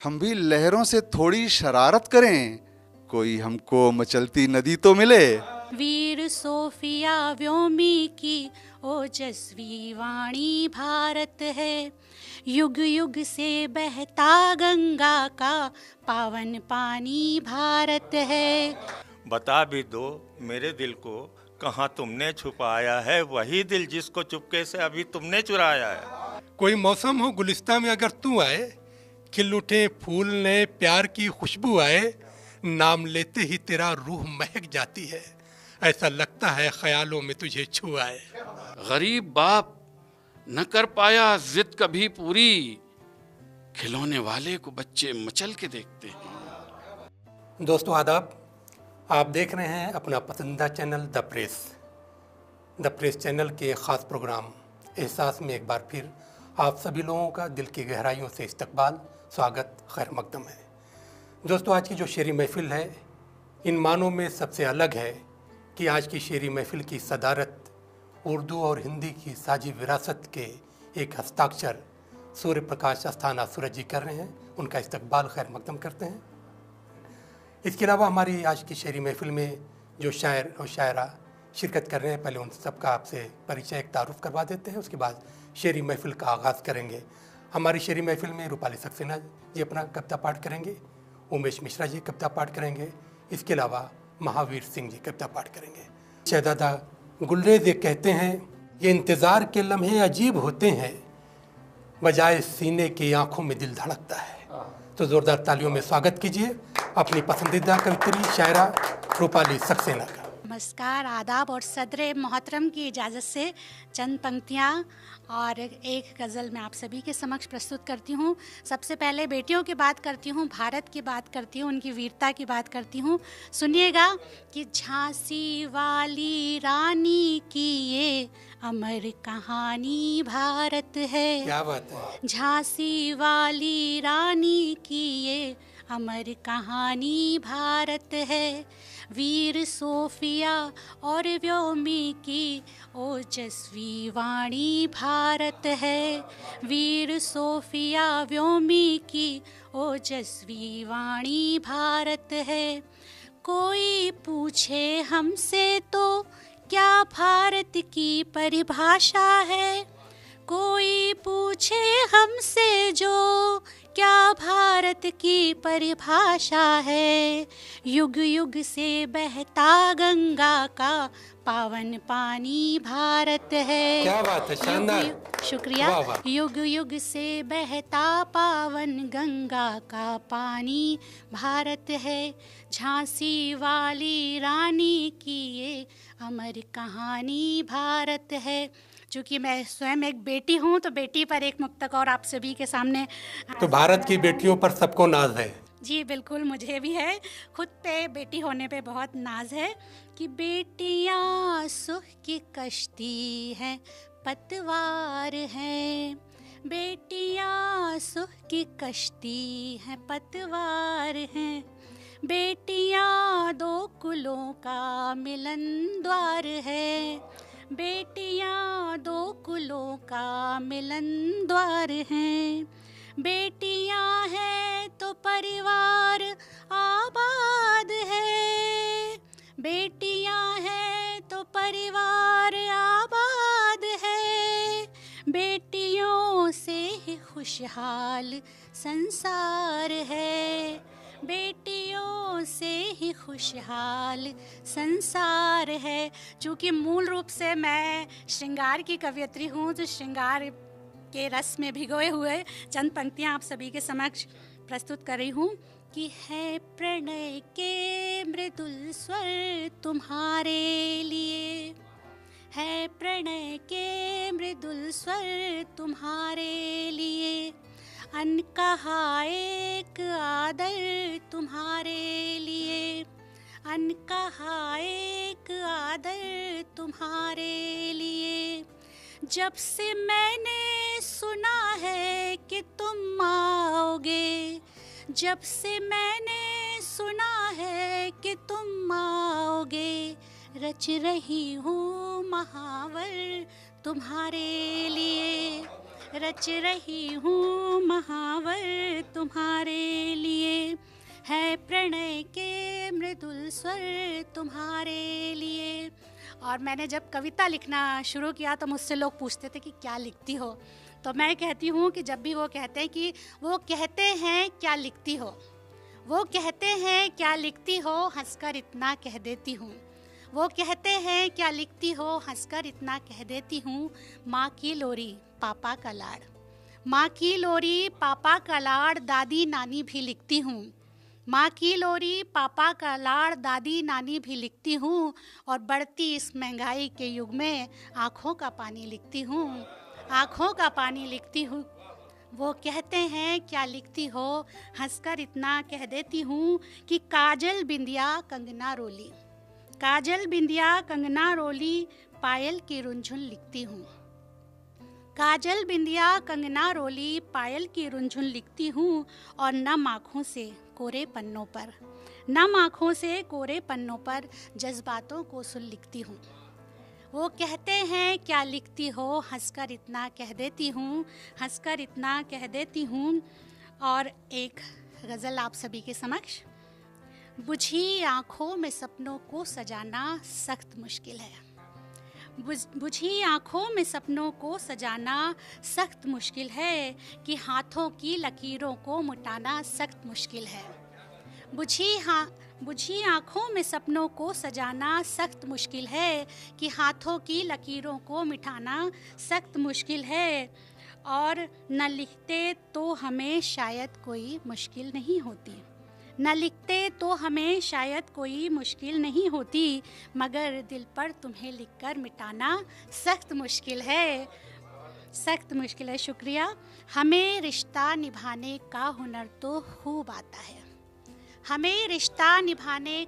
हम भी लहरों से थोड़ी शरारत करें, कोई हमको मचलती नदी तो मिले। वीर सोफिया व्योमी की ओजस्वी वाणी भारत है, युग युग से बहता गंगा का पावन पानी भारत है। बता भी दो मेरे दिल को, कहाँ तुमने छुपाया है वही दिल जिसको चुपके से अभी तुमने चुराया है। कोई मौसम हो गुलिस्तां में अगर तू आए, खिल उठे फूल ने प्यार की खुशबू आए, नाम लेते ही तेरा रूह महक जाती है, ऐसा लगता है ख्यालों में तुझे छू आए। गरीब बाप न कर पाया जिद कभी पूरी, खिलौने वाले को बच्चे मचल के देखते हैं। दोस्तों आदाब, आप देख रहे हैं अपना पसंदीदा चैनल द प्रेस चैनल के ख़ास प्रोग्राम एहसास में एक बार फिर आप सभी लोगों का दिल की गहराइयों से इस्तकबाल, स्वागत, खैर मकदम है। दोस्तों आज की जो शेरी महफ़िल है, इन मानों में सबसे अलग है कि आज की शेरी महफ़िल की सदारत उर्दू और हिंदी की साझी विरासत के एक हस्ताक्षर सूर्य प्रकाश अस्थाना सूरज जी कर रहे हैं। उनका इस्तकबाल, खैर मकदम करते हैं। इसके अलावा हमारी आज की शेरी महफ़िल में जो शायर और शायरा शिरकत कर रहे हैं, पहले उन सबका आपसे परिचय, एक तारुफ करवा देते हैं, उसके बाद शेरी महफ़िल का आगाज़ करेंगे। हमारी शेरी महफ़िल में रूपाली सक्सेना जी अपना कविता पाठ करेंगे, उमेश मिश्रा जी कविता पाठ करेंगे, इसके अलावा महावीर सिंह जी कविता पाठ करेंगे। शहजादा गुलरेज़ ये कहते हैं, ये इंतज़ार के लम्हे अजीब होते हैं, बजाय सीने की आँखों में दिल धड़कता है। तो ज़ोरदार तालियों में स्वागत कीजिए अपनी पसंदीदा कवित्री शायरा रूपाली सक्सेना का। नमस्कार, आदाब और सदर मोहतरम की इजाज़त से चंद पंक्तियाँ और एक गज़ल मैं आप सभी के समक्ष प्रस्तुत करती हूँ। सबसे पहले बेटियों की बात करती हूँ, भारत की बात करती हूँ, उनकी वीरता की बात करती हूँ। सुनिएगा कि झांसी वाली रानी की ये अमर कहानी भारत है। क्या बात है। झांसी वाली रानी की ये अमर कहानी भारत है, वीर सोफिया और व्योमी की ओजस्वी वाणी भारत है, वीर सोफिया व्योमी की ओजस्वी वाणी भारत है। कोई पूछे हमसे तो क्या भारत की परिभाषा है, कोई पूछे हमसे जो क्या भारत की परिभाषा है, युग युग से बहता गंगा का पावन पानी भारत है। क्या बात है, शानदार, शुक्रिया। वाह वाह। युग युग से बहता पावन गंगा का पानी भारत है, झांसी वाली रानी की ये अमर कहानी भारत है। चूँकि मैं स्वयं एक बेटी हूँ तो बेटी पर एक मुक्तक और आप सभी के सामने। तो भारत की बेटियों पर सबको नाज है। जी बिल्कुल, मुझे भी है, खुद पे बेटी होने पे बहुत नाज है कि बेटियाँ सुख की कश्ती हैं, पतवार हैं, बेटियाँ सुख की कश्ती हैं, पतवार हैं, बेटियाँ दो कुलों का मिलन द्वार है, बेटियाँ दो कुलों का मिलन द्वार हैं, बेटियाँ हैं तो परिवार आबाद है, बेटियाँ हैं तो परिवार आबाद है, बेटियों से ही खुशहाल संसार है, बेटियों से ही खुशहाल संसार है। चूँकि मूल रूप से मैं श्रृंगार की कवयित्री हूँ, तो श्रृंगार के रस में भिगोए हुए चंद पंक्तियाँ आप सभी के समक्ष प्रस्तुत कर रही हूँ कि है प्रणय के मृदुल स्वर तुम्हारे लिए, है प्रणय के मृदुल स्वर तुम्हारे लिए, अनकहा एक आदर तुम्हारे लिए, अनकहा एक आदर तुम्हारे लिए, जब से मैंने सुना है कि तुम आओगे, जब से मैंने सुना है कि तुम आओगे, रच रही हूँ महावर तुम्हारे लिए, रच रही हूँ महावर तुम्हारे लिए, है प्रणय के मृदुल स्वर तुम्हारे लिए। और मैंने जब कविता लिखना शुरू किया तो मुझसे लोग पूछते थे कि क्या लिखती हो, तो मैं कहती हूँ कि जब भी वो कहते हैं कि वो कहते हैं क्या लिखती हो, वो कहते हैं क्या लिखती हो, हंसकर इतना कह देती हूँ। वो कहते हैं क्या लिखती हो, हंसकर इतना कह देती हूँ। माँ की लोरी पापा का लाड़, माँ की लोरी पापा का लाड़, दादी नानी भी लिखती हूँ। माँ की लोरी पापा का लाड़, दादी नानी भी लिखती हूँ। और बढ़ती इस महंगाई के युग में आँखों का पानी लिखती हूँ, आँखों का पानी लिखती हूँ। वो कहते हैं क्या लिखती हो, हंसकर इतना कह देती हूँ कि काजल बिंदिया कंगना रोली, काजल बिंदिया कंगना रोली, पायल की रुंझुन लिखती हूँ। काजल बिंदिया कंगना रोली, पायल की रुंझुन लिखती हूँ। और नम आँखों से कोरे पन्नों पर, नम आँखों से कोरे पन्नों पर जज्बातों को सुन लिखती हूँ। वो कहते हैं क्या लिखती हो, हंसकर इतना कह देती हूँ, हंसकर इतना कह देती हूँ। और एक गज़ल आप सभी के समक्ष। बुझी आँखों में सपनों को सजाना सख्त मुश्किल है, बुझी आँखों में सपनों को सजाना सख्त मुश्किल है, कि हाथों की लकीरों को मिटाना सख्त मुश्किल है। बुझी आँखों में सपनों को सजाना सख्त मुश्किल है, कि हाथों की लकीरों को मिटाना सख्त मुश्किल है। और न लिखते तो हमें शायद कोई मुश्किल नहीं होती, न लिखते तो हमें शायद कोई मुश्किल नहीं होती, मगर दिल पर तुम्हें लिखकर मिटाना सख्त मुश्किल है, सख्त मुश्किल है। शुक्रिया। हमें रिश्ता निभाने का हुनर तो खूब आता है, हमें रिश्ता निभाने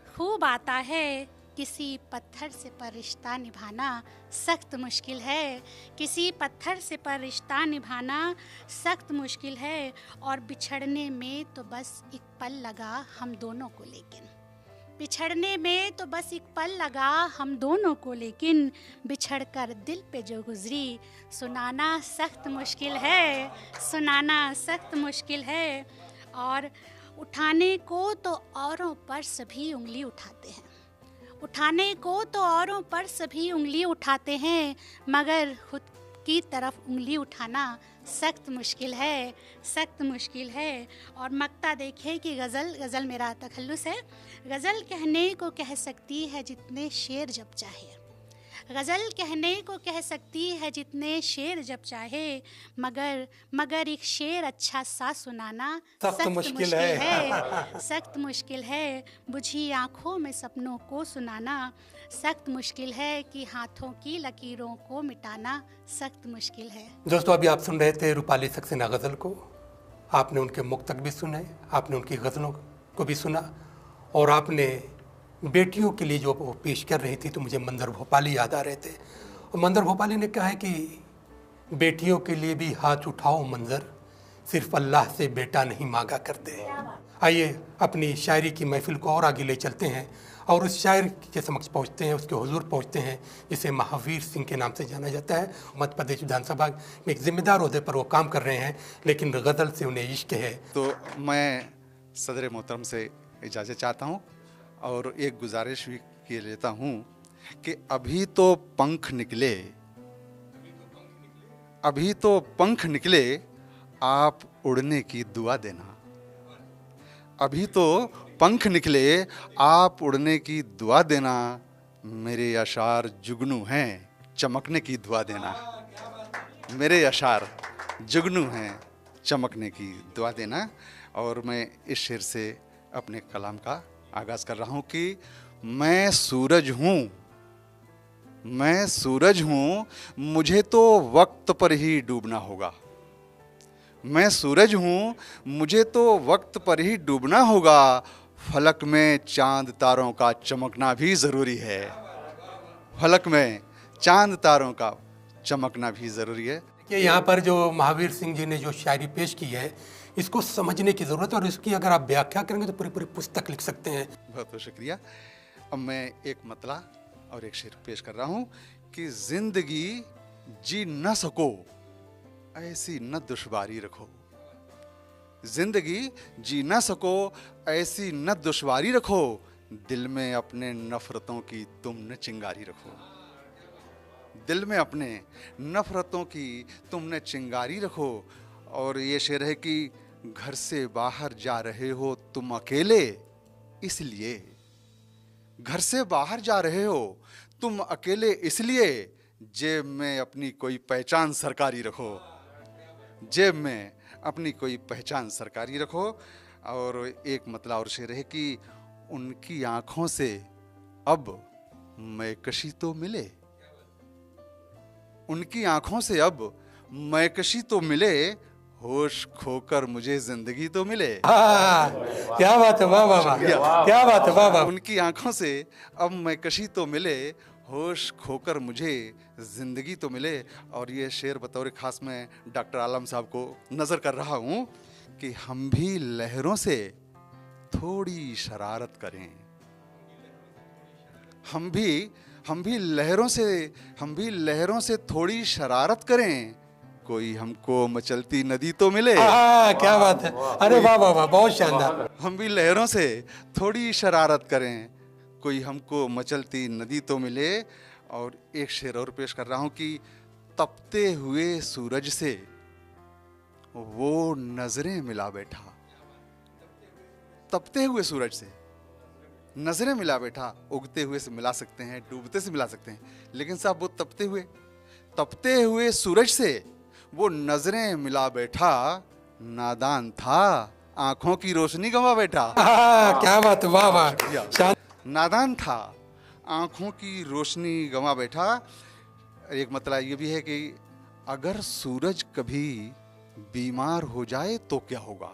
खूब आता है, किसी पत्थर से पर रिश्ता निभाना सख्त मुश्किल है, किसी पत्थर से पर रिश्ता निभाना सख्त मुश्किल है। और बिछड़ने में तो बस एक पल लगा हम दोनों को, लेकिन बिछड़ने में तो बस एक पल लगा हम दोनों को, लेकिन बिछड़कर दिल पे जो गुजरी सुनाना सख्त मुश्किल है, सुनाना सख्त मुश्किल है। और उठाने को तो औरों पर सभी उंगली उठाते हैं, उठाने को तो औरों पर सभी उंगली उठाते हैं, मगर खुद की तरफ उंगली उठाना सख्त मुश्किल है, सख्त मुश्किल है। और मक्ता देखे कि गज़ल मेरा तखल्लुस है। गज़ल कहने को कह सकती है जितने शेर जब चाहे, गज़ल कहने को कह सकती है जितने शेर जब चाहे, मगर एक शेर अच्छा सा सुनाना सख्त मुश्किल है, सख्त मुश्किल है। बुझी आँखों में सपनों को सुनाना सख्त मुश्किल है, कि हाथों की लकीरों को मिटाना सख्त मुश्किल है। दोस्तों, अभी आप सुन रहे थे रूपाली सक्सेना गज़ल को। आपने उनके मुक्तक भी सुने, आपने उनकी गज़लों को भी सुना, और आपने बेटियों के लिए जो वो पेश कर रही थी तो मुझे मंदर भोपाली याद आ रहे थे। और मंदर भोपाली ने कहा है कि बेटियों के लिए भी हाथ उठाओ मंजर, सिर्फ अल्लाह से बेटा नहीं मांगा करते। आइए अपनी शायरी की महफिल को और आगे ले चलते हैं और उस शायर के समक्ष पहुंचते हैं, उसके हुजूर पहुंचते हैं, जिसे महावीर सिंह के नाम से जाना जाता है। मध्य प्रदेश विधानसभा में एक जिम्मेदार ओहदे पर वो काम कर रहे हैं, लेकिन गज़ल से उन्हें इश्क है। तो मैं सदर मोहतरम से इजाज़त चाहता हूँ और एक गुजारिश भी किए लेता हूँ कि अभी तो पंख निकले, अभी तो पंख निकले, आप उड़ने की दुआ देना। अभी तो पंख निकले, आप उड़ने की दुआ देना। मेरे अशार जुगनू हैं, चमकने की दुआ देना। मेरे अशार जुगनू हैं, चमकने की दुआ देना। और मैं इस शेर से अपने कलाम का आगाज़ कर रहा हूँ कि मैं सूरज हूँ, मैं सूरज हूँ, मुझे तो वक्त पर ही डूबना होगा। मैं सूरज हूँ, मुझे तो वक्त पर ही डूबना होगा। फलक में चांद तारों का चमकना भी ज़रूरी है, फलक में चांद तारों का चमकना भी ज़रूरी है। कि यहाँ पर जो महावीर सिंह जी ने जो शायरी पेश की है, इसको समझने की ज़रूरत है और इसकी अगर आप व्याख्या करेंगे तो पूरी पूरी पुस्तक लिख सकते हैं। बहुत बहुत शुक्रिया। अब मैं एक मतला और एक शेर पेश कर रहा हूँ कि ज़िंदगी जी न सको ऐसी न दुश्वारी रखो, जिंदगी जी न सको ऐसी न दुश्वारी रखो, दिल में अपने नफरतों की तुम न चिंगारी रखो, दिल में अपने नफरतों की तुमने चिंगारी रखो। और ये शेर है कि घर से बाहर जा रहे हो तुम अकेले, इसलिए घर से बाहर जा रहे हो तुम अकेले, इसलिए जेब में अपनी कोई पहचान सरकारी रखो, जेब में अपनी कोई पहचान सरकारी रखो। और एक मतलब और शेर है कि उनकी आंखों से अब मैकशी तो मिले, उनकी आंखों से अब मैकशी तो मिले, होश खोकर मुझे जिंदगी तो मिले। क्या बात है, वाह वाह वाह, क्या बात है, वाह वाह। उनकी आंखों से अब मैकशी तो मिले, होश खोकर मुझे जिंदगी तो मिले। और ये शेर बतौर खास मैं डॉक्टर आलम साहब को नजर कर रहा हूँ कि हम भी लहरों से थोड़ी शरारत करें, हम भी लहरों से थोड़ी शरारत करें, कोई हमको मचलती नदी तो मिले। क्या बात है, अरे वाह वाह वाह, बहुत शानदार। हम भी लहरों से थोड़ी शरारत करें, कोई हमको मचलती नदी तो मिले। और एक शेर और पेश कर रहा हूं कि तपते हुए सूरज से वो नजरें मिला बैठा, तपते हुए सूरज से नजरें मिला बैठा। उगते हुए से मिला सकते हैं, डूबते से मिला सकते हैं, लेकिन साहब वो तपते हुए सूरज से वो नजरें मिला बैठा, नादान था आंखों की रोशनी गंवा बैठा। क्या बात, वाह वाह। नादान था आंखों की रोशनी गंवा बैठा। एक मतलब ये भी है कि अगर सूरज कभी बीमार हो जाए तो क्या होगा,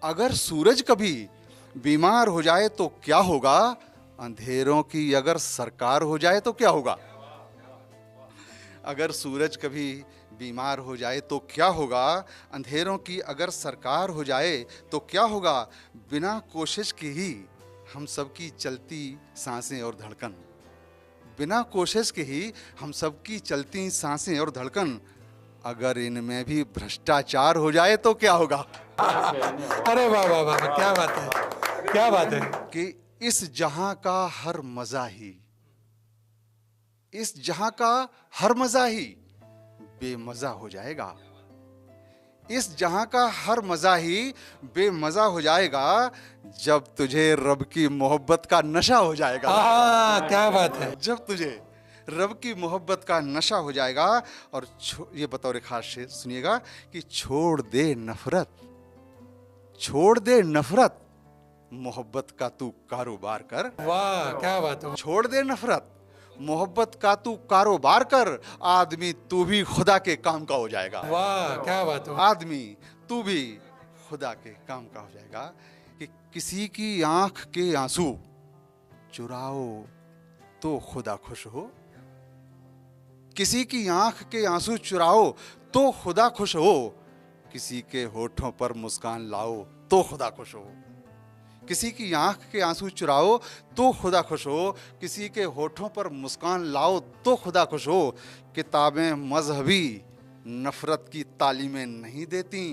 अगर सूरज कभी बीमार हो जाए तो क्या होगा, अंधेरों की अगर सरकार हो जाए तो क्या होगा, अगर सूरज कभी बीमार हो जाए तो क्या होगा, अंधेरों की अगर सरकार हो जाए तो क्या होगा, बिना कोशिश के ही हम सबकी चलती सांसें और धड़कन, बिना कोशिश के ही हम सबकी चलती सांसें और धड़कन, अगर इनमें भी भ्रष्टाचार हो जाए तो क्या होगा। अरे वाह वाह वाह, क्या बात है, क्या बात है। कि इस जहां का हर मजा ही, इस जहां का हर मजा ही बेमजा हो जाएगा, इस जहां का हर मजा ही बेमजा हो जाएगा, जब तुझे रब की मोहब्बत का नशा हो जाएगा। क्या बात है, जब तुझे रब की मोहब्बत का नशा हो जाएगा। और ये बतौर खास शेर सुनिएगा कि छोड़ दे नफरत, छोड़ दे नफरत, मोहब्बत का तू कारोबार कर। वाह क्या बात है। छोड़ दे नफरत, मोहब्बत का तू कारोबार कर, आदमी तू भी खुदा के काम का हो जाएगा। वाह क्या बात है। आदमी तू भी खुदा के काम का हो जाएगा। कि किसी की आंख के आंसू चुराओ तो खुदा खुश हो, किसी की आंख के आंसू चुराओ तो खुदा खुश हो, किसी के होठों पर मुस्कान लाओ तो खुदा खुश हो, किसी की आंख के आंसू चुराओ तो खुदा खुश हो, किसी के होठों पर मुस्कान लाओ तो खुदा खुश हो। किताबें मजहबी नफरत की तालीमें नहीं देती,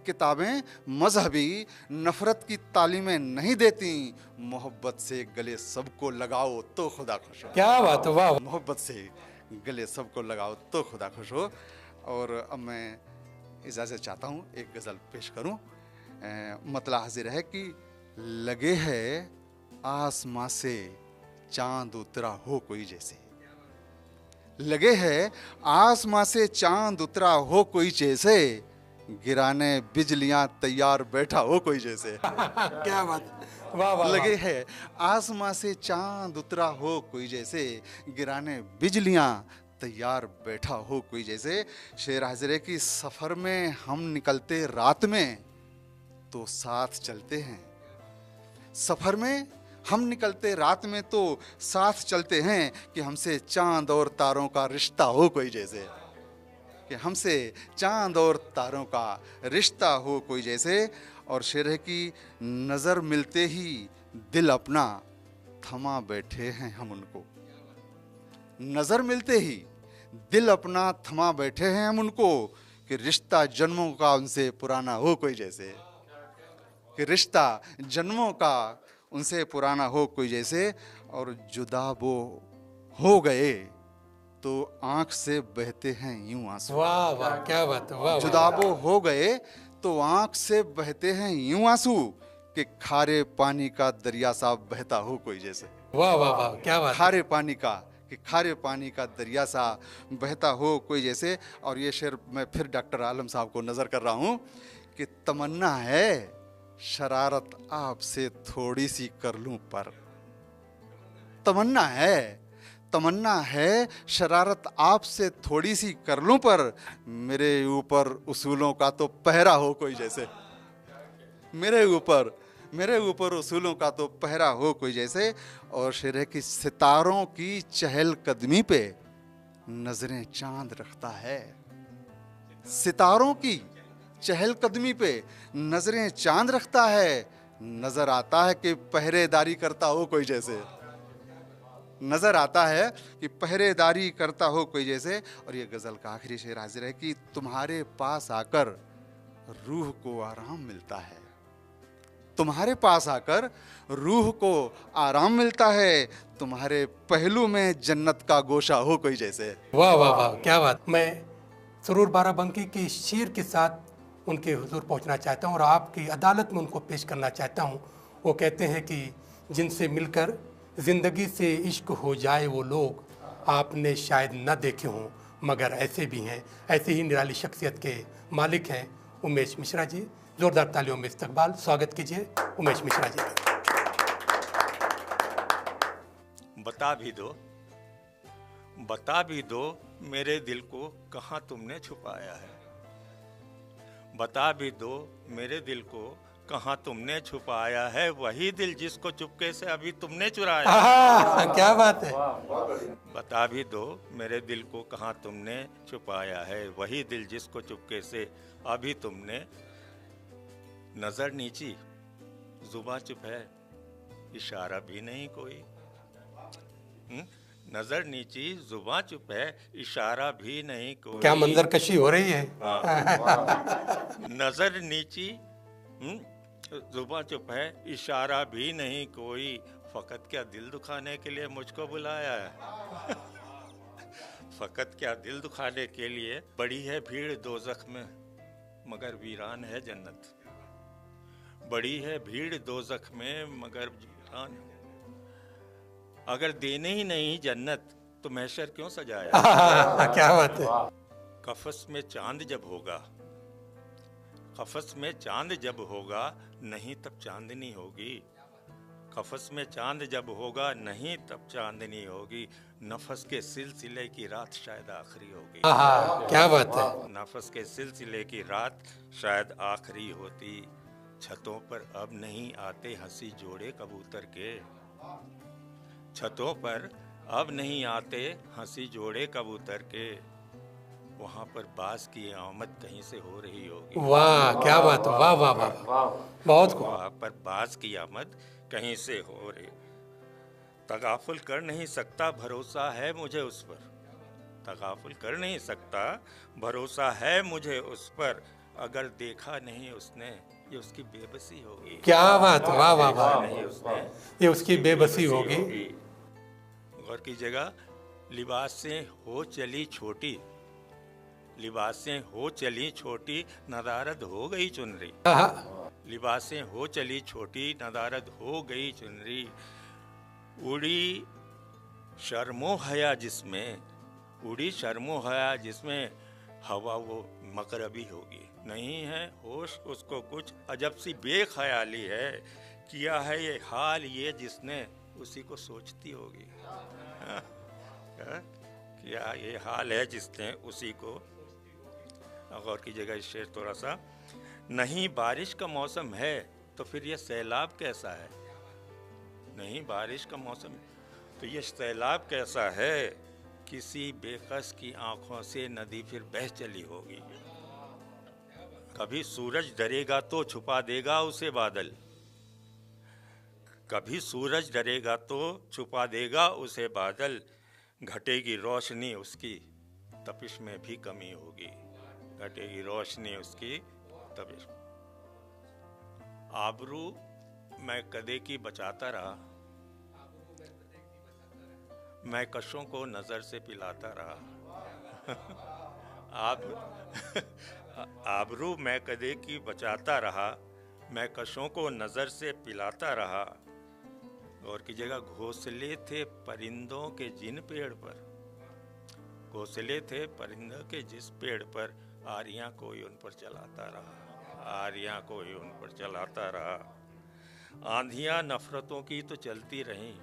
किताबें मजहबी नफरत की तालीमें नहीं देती, मोहब्बत से गले सबको लगाओ तो खुदा खुश हो। क्या बात है, वाह। मोहब्बत से गले सबको लगाओ तो खुदा खुश हो। और अब मैं इजाज़त चाहता हूँ, एक गज़ल पेश करूँ। मतला हाजिर है कि लगे है आसमां से चांद उतरा हो कोई जैसे, लगे है आसमां से चांद उतरा हो कोई जैसे, गिराने बिजलियां तैयार बैठा हो कोई जैसे। क्या बात, वाह वाह। लगे है आसमां से चांद उतरा हो कोई जैसे, गिराने बिजलियां तैयार बैठा हो कोई जैसे। शेर हाजिर है कि सफर में हम निकलते रात में तो साथ चलते हैं, सफर में हम निकलते रात में तो साथ चलते हैं, कि हमसे चांद और तारों का रिश्ता हो कोई जैसे, कि हमसे चांद और तारों का रिश्ता हो कोई जैसे। और शेर है कि नजर मिलते ही दिल अपना थमा बैठे हैं हम उनको, नजर मिलते ही दिल अपना थमा बैठे हैं हम उनको, कि रिश्ता जन्मों का उनसे पुराना हो कोई जैसे, कि रिश्ता जन्मों का उनसे पुराना हो कोई जैसे। और जुदा वो हो गए तो आंख से बहते हैं यूं आंसू। वाह वाह, क्या बात है, वाह वाह। जुदा वो हो गए तो आंख से बहते हैं यूं आंसू, कि खारे पानी का दरिया सा बहता हो कोई जैसे। वाह वाह वाह, क्या बात है। खारे पानी का, कि खारे पानी का दरिया सा बहता हो कोई जैसे। और ये शेर मैं फिर डॉक्टर आलम साहब को नजर कर रहा हूँ, कि तमन्ना है शरारत आपसे थोड़ी सी कर लूं पर। तमन्ना है शरारत आपसे थोड़ी सी कर लूं पर, मेरे ऊपर उसूलों का तो पहरा हो कोई जैसे। मेरे ऊपर उसूलों का तो पहरा हो कोई जैसे। और शेर है कि सितारों की चहल कदमी पे नजरें चांद रखता है। सितारों की चहल कदमी पे नजरें चांद रखता है, नजर आता है कि पहरेदारी करता हो कोई जैसे। नजर आता है कि पहरेदारी करता हो कोई जैसे। और ये गजल का आखिरी शेर हाजिर है, कि तुम्हारे पास आकर रूह को आराम मिलता है। तुम्हारे पास आकर रूह को आराम मिलता है, तुम्हारे पहलू में जन्नत का गोशा हो कोई जैसे। वाह वाह वाह, क्या बात। मैं सरूर बाराबंकी के शेर के साथ उनके हुजूर पहुंचना चाहता हूं और आपकी अदालत में उनको पेश करना चाहता हूं। वो कहते हैं कि जिनसे मिलकर ज़िंदगी से इश्क हो जाए वो लोग आपने शायद न देखे हों, मगर ऐसे भी हैं। ऐसे ही निराली शख्सियत के मालिक हैं उमेश मिश्रा जी। जोरदार तालियों में इस्तकबाल, स्वागत कीजिए उमेश मिश्रा जी का। बता भी दो मेरे दिल को कहाँ तुमने छुपाया है। बता भी दो मेरे दिल को कहाँ तुमने छुपाया है, वही दिल जिसको चुपके से अभी तुमने चुराया है। क्या बात है। बता भी दो मेरे दिल को कहाँ तुमने छुपाया है, वही दिल जिसको चुपके से अभी तुमने। नजर नीची जुबां चुप है, इशारा भी नहीं कोई। नजर नीची जुबां चुप है, इशारा भी नहीं कोई। क्या मंजर कशी हो रही है। नजर नीची जुबां चुप है, इशारा भी नहीं कोई। फकत क्या दिल दुखाने के लिए मुझको बुलाया है। फकत क्या दिल दुखाने के लिए। बड़ी है भीड़ दोज़ख में मगर वीरान है जन्नत। बड़ी है भीड़ दोज़ख में मगर वीरान। अगर देने ही नहीं जन्नत तो महशर क्यों सजाया। क्या बात है। कफस में चांद जब होगा, कफस में चांद जब होगा, नहीं तब चांदनी होगी। कफस में चांद जब होगा, नहीं तब चांदनी होगी। नफस के सिलसिले की रात शायद आखिरी होगी। क्या बात है। नफस के सिलसिले की रात शायद आखिरी होती। छतों पर अब नहीं आते हंसी जोड़े कबूतर के। छतों पर अब नहीं आते हंसी जोड़े कबूतर के। वहाँ पर बास की आमद कहीं से हो रही होगी। वाह क्या बात, वाह वाह वाह, बहुत खूब। वहाँ पर बास की आमद कहीं से हो रही। तगाफुल कर नहीं सकता भरोसा है मुझे उस पर। तगाफुल कर नहीं सकता भरोसा है मुझे उस पर। अगर देखा नहीं उसने ये उसकी बेबसी होगी। क्या बात, वाह वाह वाह, नहीं उसने ये उसकी बेबसी होगी। गौर कीजिएगा, लिबासें हो चली छोटी, लिबासें हो चली छोटी, नदारद हो गई चुनरी। लिबासें हो चली छोटी, नदारद हो गई चुनरी। उड़ी शर्मो हया जिसमें, उड़ी शर्मो हया जिसमें, हवा वो मकरबी होगी। नहीं है होश उसको कुछ, अजब सी बेख्याली है। किया है ये हाल ये जिसने, उसी को सोचती होगी। क्या ये हाल है जिसने, उसी को। गौर कीजिएगा इस शेर थोड़ा सा। नहीं बारिश का मौसम है तो फिर ये सैलाब कैसा है। नहीं बारिश का मौसम तो ये सैलाब कैसा है। किसी बेकस की आंखों से नदी फिर बह चली होगी। कभी सूरज डरेगा तो छुपा देगा उसे बादल। कभी सूरज डरेगा तो छुपा देगा उसे बादल। घटेगी रोशनी उसकी तपिश में भी कमी होगी, घटेगी रोशनी उसकी तपिश। आबरू मैं कदे की बचाता रहा, मैं कशों को नजर से पिलाता रहा। आबरू मैं कदे की बचाता रहा, मैं कशों को नजर से पिलाता रहा। और कीजिएगा, घोंसले थे परिंदों के जिन पेड़ पर, घोंसले थे परिंदों के जिस पेड़ पर, आरियां कोई उन पर चलाता रहा, आरियां कोई उन पर चलाता रहा। आंधियां नफरतों की तो चलती रहीं,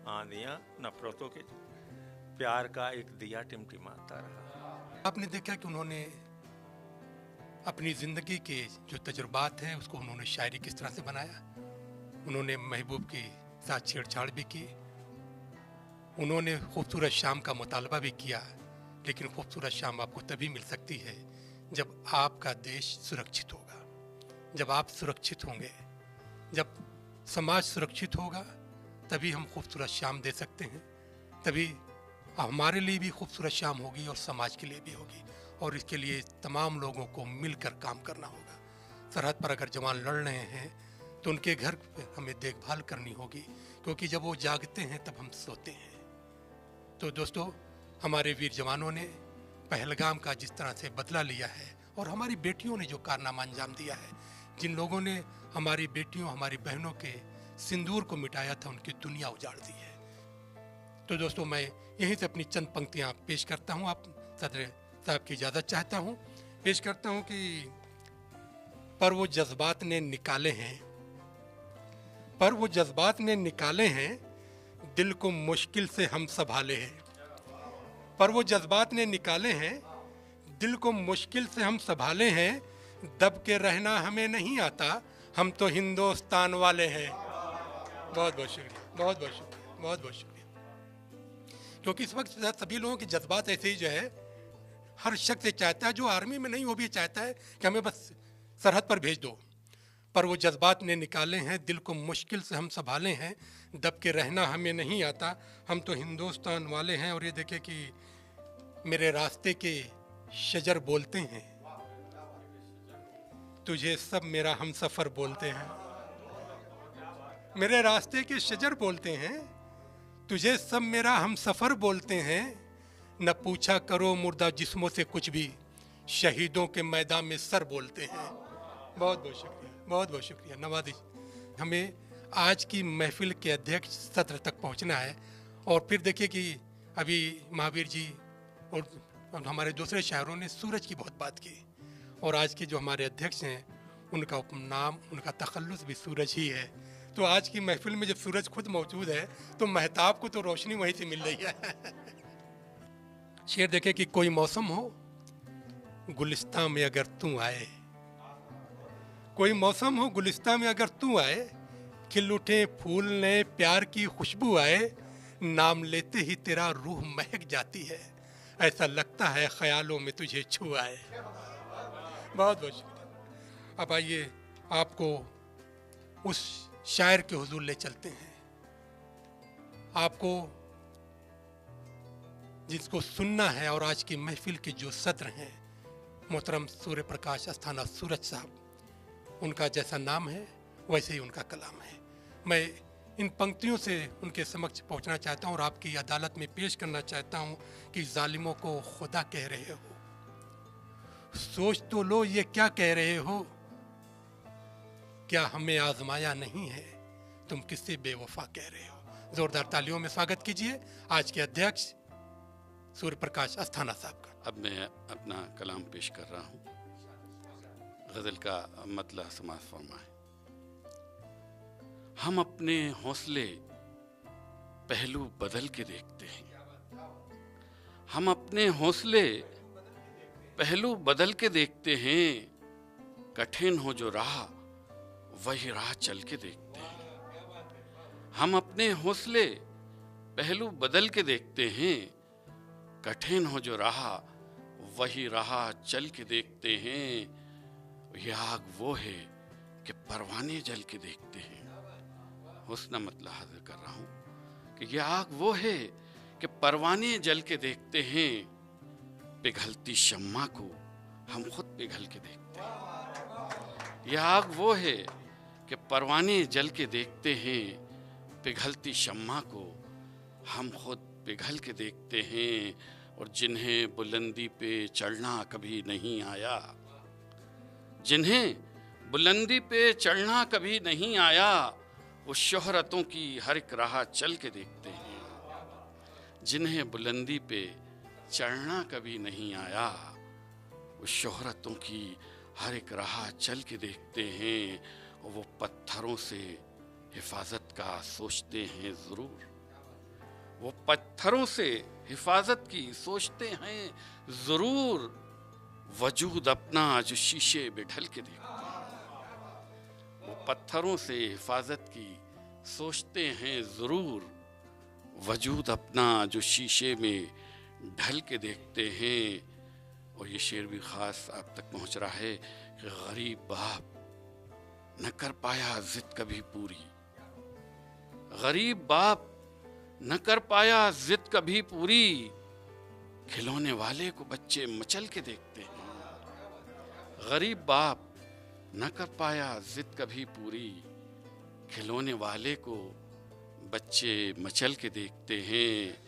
आंधियां नफरतों के, प्यार का एक दिया टिमटिमाता रहा। आपने देखा कि उन्होंने अपनी ज़िंदगी के जो तजुर्बात हैं उसको उन्होंने शायरी किस तरह से बनाया। उन्होंने महबूब के साथ छेड़छाड़ भी की, उन्होंने खूबसूरत शाम का मुतालबा भी किया, लेकिन खूबसूरत शाम आपको तभी मिल सकती है जब आपका देश सुरक्षित होगा, जब आप सुरक्षित होंगे, जब समाज सुरक्षित होगा, तभी हम खूबसूरत शाम दे सकते हैं। तभी हमारे लिए भी खूबसूरत शाम होगी और समाज के लिए भी होगी। और इसके लिए तमाम लोगों को मिलकर काम करना होगा। सरहद पर अगर जवान लड़ रहे हैं तो उनके घर पे हमें देखभाल करनी होगी, क्योंकि जब वो जागते हैं तब हम सोते हैं। तो दोस्तों, हमारे वीर जवानों ने पहलगाम का जिस तरह से बदला लिया है, और हमारी बेटियों ने जो कारनामा अंजाम दिया है, जिन लोगों ने हमारी बेटियों, हमारी बहनों के सिंदूर को मिटाया था, उनकी दुनिया उजाड़ दी है। तो दोस्तों, मैं यहीं से अपनी चंद पंक्तियां पेश करता हूं। आप सदर साहब की इजाज़त चाहता हूं। पेश करता हूं कि पर वो जज्बात ने निकाले हैं, पर वो जज्बात ने निकाले हैं, दिल को मुश्किल से हम संभाले हैं। पर वो जज्बात ने निकाले हैं, दिल को मुश्किल से हम संभाले हैं। दब के रहना हमें नहीं आता, हम तो हिंदुस्तान वाले हैं। बहुत बहुत शुक्रिया, बहुत बहुत शुक्रिया, बहुत बहुत शुक्रिया। क्योंकि इस वक्त सभी लोगों के जज्बात ऐसे ही जो है, हर शख्स चाहता है, जो आर्मी में नहीं वो भी चाहता है कि हमें बस सरहद पर भेज दो। पर वो जज्बात ने निकाले हैं, दिल को मुश्किल से हम संभाले हैं। दब के रहना हमें नहीं आता, हम तो हिंदुस्तान वाले हैं। और ये देखे कि मेरे रास्ते के शजर बोलते हैं, तुझे सब मेरा हम सफ़र बोलते हैं। मेरे रास्ते के शजर बोलते हैं, तुझे सब मेरा हम सफ़र बोलते हैं। न पूछा करो मुर्दा जिस्मों से कुछ भी, शहीदों के मैदान में सर बोलते हैं। बहुत बहुत शुक्रिया, बहुत बहुत शुक्रिया। नवाज़िश, हमें आज की महफिल के अध्यक्ष सत्र तक पहुंचना है। और फिर देखिए कि अभी महावीर जी और हमारे दूसरे शायरों ने सूरज की बहुत बात की, और आज के जो हमारे अध्यक्ष हैं उनका उपनाम, उनका तखल्लुस भी सूरज ही है। तो आज की महफिल में जब सूरज खुद मौजूद है तो महताब को तो रोशनी वहीं से मिल रही है। शेर देखे कि कोई मौसम हो गुलिस्तां में अगर तू आए, कोई मौसम हो गुलिस्तां में अगर तू आए, खिल उठे फूल नए प्यार की खुशबू आए, नाम लेते ही तेरा रूह महक जाती है, ऐसा लगता है ख्यालों में तुझे छू आए। बहुत बहुत शुक्रिया। अब आइए आपको उस शायर के हुजूर ले चलते हैं, आपको जिसको सुनना है। और आज की महफिल के जो सत्र हैं, मोहतरम सूर्य प्रकाश अस्थाना सूरज साहब, उनका जैसा नाम है वैसे ही उनका कलाम है। मैं इन पंक्तियों से उनके समक्ष पहुंचना चाहता हूं और आपकी अदालत में पेश करना चाहता हूं कि जालिमों को खुदा कह रहे हो, सोच तो लो ये क्या कह रहे हो, क्या हमें आजमाया नहीं है, तुम किससे बेवफा कह रहे हो। जोरदार तालियों में स्वागत कीजिए आज के अध्यक्ष सूर्य प्रकाश अस्थाना साहब का। अब मैं अपना कलाम पेश कर रहा हूँ। गजल का मतला समाज फरमाए। हम अपने हौसले पहलू बदल के देखते हैं, हम अपने हौसले पहलू बदल के देखते हैं, कठिन हो जो राह वही राह चल के देखते हैं। हम अपने हौसले पहलू बदल के देखते हैं, कठिन हो जो राह वही राह चल के देखते हैं। यह आग वो है कि परवाने जल के देखते हैं। हुस्न मतला हाजिर कर रहा हूं कि यह आग वो है कि परवाने जल के देखते हैं। पिघलती शम्मा को हम खुद पिघल के देखते हैं। यह आग वो है कि परवाने जल के देखते हैं, पिघलती शम्मा को हम खुद पिघल के देखते हैं। और जिन्हें बुलंदी पे चढ़ना कभी नहीं आया, जिन्हें बुलंदी पे चढ़ना कभी नहीं आया, वो शोहरतों की हर एक राह चल के देखते हैं। जिन्हें बुलंदी पे चढ़ना कभी नहीं आया, वो शोहरतों की हर एक राह चल के देखते हैं। और वो पत्थरों से हिफाजत का सोचते हैं ज़रूर, वो पत्थरों से हिफाजत की सोचते हैं ज़रूर। वजूद अपना जो शीशे में ढल के देखते हैं, वो पत्थरों से हिफाजत की सोचते हैं ज़रूर। वजूद अपना जो शीशे में ढल के देखते हैं। और ये शेर भी ख़ास आप तक पहुंच रहा है कि गरीब बाप न कर पाया जिद कभी पूरी, गरीब बाप न कर पाया जिद कभी पूरी, खिलौने वाले को बच्चे मचल के देखते हैं। गरीब बाप न कर पाया जिद कभी पूरी, खिलौने वाले को बच्चे मचल के देखते हैं।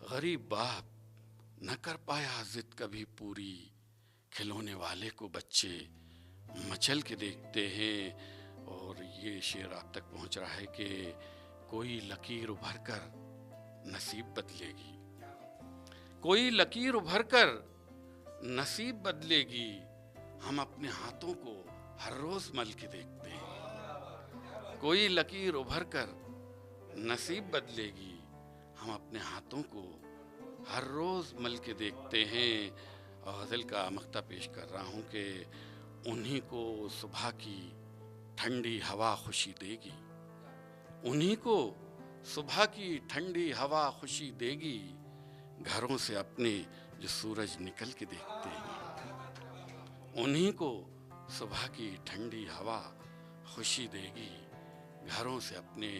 गरीब बाप न कर पाया जिद कभी पूरी, खिलौने वाले को बच्चे मचल के देखते हैं। और ये शेर आप तक पहुंच रहा है कि कोई लकीर उभर कर नसीब बदलेगी, कोई लकीर उभर कर नसीब बदलेगी, हम अपने हाथों को हर रोज मल के देखते हैं। कोई लकीर उभर कर नसीब बदलेगी, हम अपने हाथों को हर रोज मल के देखते हैं। और गज़ल का मक्ता पेश कर रहा हूँ कि उन्हीं को सुबह की ठंडी हवा खुशी देगी, उन्हीं को सुबह की ठंडी हवा खुशी देगी, घरों से अपने जो सूरज निकल के देखते हैं। उन्हीं को सुबह की ठंडी हवा खुशी देगी, घरों से अपने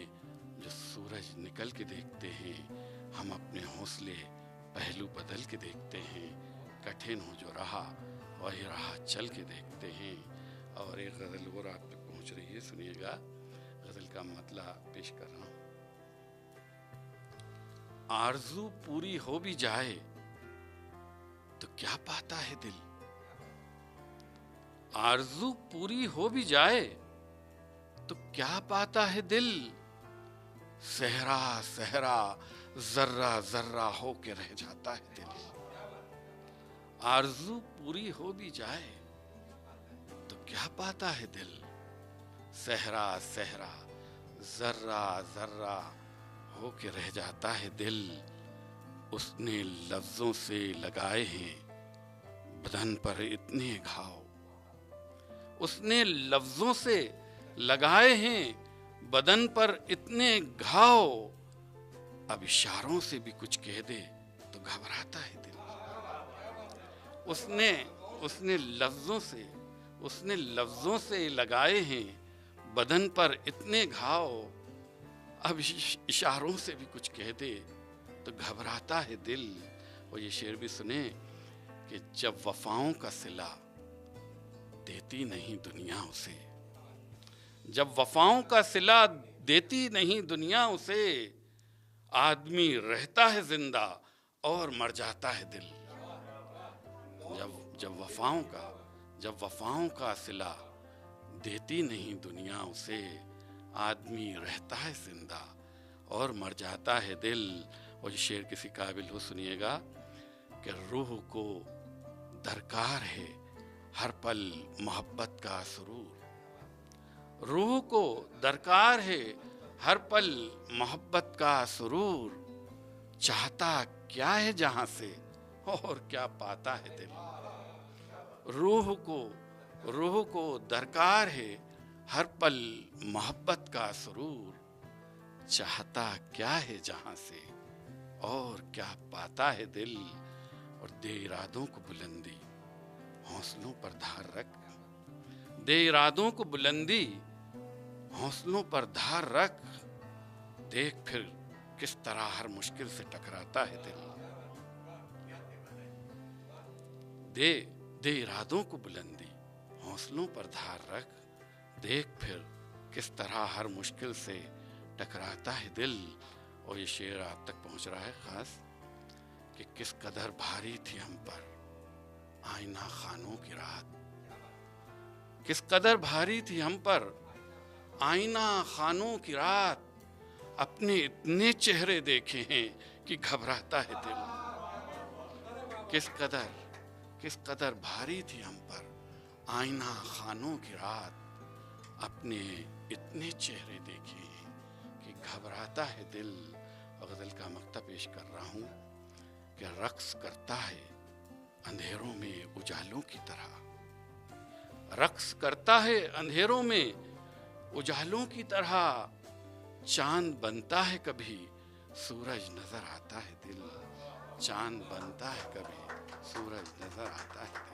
जो सूरज निकल के देखते हैं। हम अपने हौसले पहलू बदल के देखते हैं, कठिन हो जो रहा वही राह चल के देखते हैं। और एक गज़ल और आप तक पहुँच रही है, सुनिएगा। गज़ल का मतलब पेश कर रहा हूँ। आरज़ू पूरी हो भी जाए तो क्या पाता है दिल, आरज़ू पूरी हो भी जाए तो क्या पाता है दिल, सहरा सहरा जर्रा जर्रा हो के रह जाता है दिल। आरज़ू पूरी हो भी जाए तो क्या पाता है दिल, सहरा सहरा जर्रा जर्रा हो के रह जाता है दिल। उसने लफ्जों से लगाए हैं बदन पर इतने घाव, उसने लफ्जों से लगाए हैं बदन पर इतने घाव, अब इशारों से भी कुछ कह दे तो घबराता है दिल। उसने लफ्जों से लगाए हैं बदन पर इतने घाव, अब इशारों से भी कुछ कह दे तो घबराता है दिल। और ये शेर भी सुने कि जब वफाओं का सिला देती नहीं दुनिया उसे, जब वफाओं का सिला देती नहीं दुनिया उसे, आदमी रहता है जिंदा और मर जाता है दिल। जब वफाओं का सिला देती नहीं दुनिया उसे, आदमी रहता है जिंदा और मर जाता है दिल। और ये शेर किसी काबिल हो, सुनिएगा कि रूह को दरकार है हर पल मोहब्बत का सुरूर, रूह को दरकार है हर पल मोहब्बत का सुरूर, चाहता क्या है जहां से और क्या पाता है दिल। रूह को दरकार है हर पल मोहब्बत का सुरूर, चाहता क्या है जहां से और क्या पाता है दिल। और दे इरादों को बुलंदी हौसलों पर धार रख, दे इरादों को बुलंदी हौसलों पर धार रख, देख फिर किस तरह हर मुश्किल से टकराता है दिल। दे दे इरादों को बुलंदी, हौसलों पर धार रख, देख फिर किस तरह हर मुश्किल से टकराता है दिल। और ये शेर आप तक पहुंच रहा है खास कि किस कदर भारी थी हम पर आईना खानों की रात, किस कदर भारी थी हम पर आईना खानों की रात, अपने इतने चेहरे देखे हैं कि घबराता है दिल। किस कदर भारी थी हम पर आईना खानों की रात, अपने इतने चेहरे देखे हैं कि घबराता है दिल। और गजल का मक्ता पेश कर रहा हूं कि रक्स करता है अंधेरों में उजालों की तरह, रक्स करता है अंधेरों में उजालों की तरह, चांद बनता है कभी सूरज नजर आता है दिल, चांद बनता है कभी सूरज नजर आता है दिल।